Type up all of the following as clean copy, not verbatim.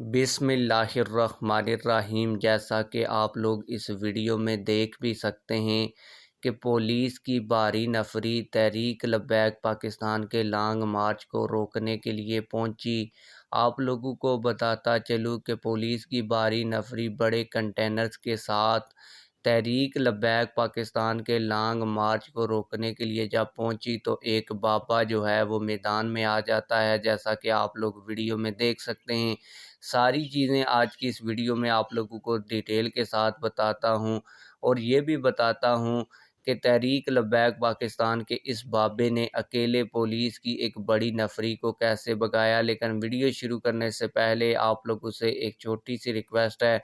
بسم اللہ الرحمن الرحیم۔ جیسا کہ آپ لوگ اس ویڈیو میں دیکھ بھی سکتے ہیں کہ پولیس کی بھاری نفری تحریک لبیک پاکستان کے لانگ مارچ کو روکنے کے لیے پہنچی۔ آپ لوگوں کو بتاتا چلوں کہ پولیس کی بھاری نفری بڑے کنٹینرز کے ساتھ تحریک لبیک پاکستان کے لانگ مارچ کو روکنے کے لیے جب پہنچی تو ایک بابا جو ہے وہ میدان میں آ جاتا ہے، جیسا کہ آپ لوگ ویڈیو میں دیکھ سکتے ہیں۔ ساری چیزیں آج کی اس ویڈیو میں آپ لوگوں کو ڈیٹیل کے ساتھ بتاتا ہوں، اور یہ بھی بتاتا ہوں کہ تحریک لبیک پاکستان کے اس بابے نے اکیلے پولیس کی ایک بڑی نفری کو کیسے بگایا۔ لیکن ویڈیو شروع کرنے سے پہلے آپ لوگوں سے ایک چھوٹی سی ریکویسٹ ہے،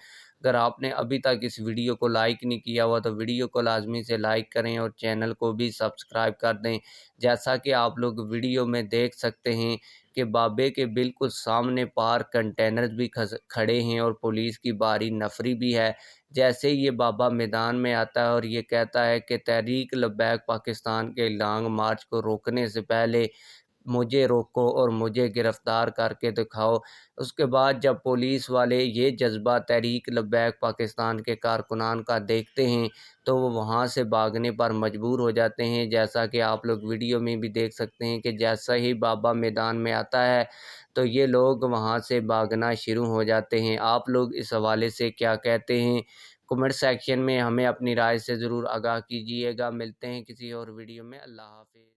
اگر آپ نے ابھی تک اس ویڈیو کو لائک نہیں کیا ہوا تو ویڈیو کو لازمی سے لائک کریں اور چینل کو بھی سبسکرائب کر دیں۔ جیسا کہ آپ لوگ ویڈیو میں دیکھ سکتے ہیں کہ بابے کے بالکل سامنے پارک کنٹینرز بھی کھڑے ہیں اور پولیس کی بھاری نفری بھی ہے۔ جیسے یہ بابا میدان میں آتا ہے اور یہ کہتا ہے کہ تحریک لبیک پاکستان کے لانگ مارچ کو روکنے سے پہلے مجھے روکو اور مجھے گرفتار کر کے دکھاؤ۔ اس کے بعد جب پولیس والے یہ جذبہ تحریک لبیک پاکستان کے کارکنان کا دیکھتے ہیں تو وہ وہاں سے بھاگنے پر مجبور ہو جاتے ہیں۔ جیسا کہ آپ لوگ ویڈیو میں بھی دیکھ سکتے ہیں کہ جیسا ہی بابا میدان میں آتا ہے تو یہ لوگ وہاں سے بھاگنا شروع ہو جاتے ہیں۔ آپ لوگ اس حوالے سے کیا کہتے ہیں؟ کمنٹ سیکشن میں ہمیں اپنی رائے سے ضرور آگاہ کیجیے گا۔ ملتے ہیں کسی اور ویڈیو میں۔ اللہ حافظ۔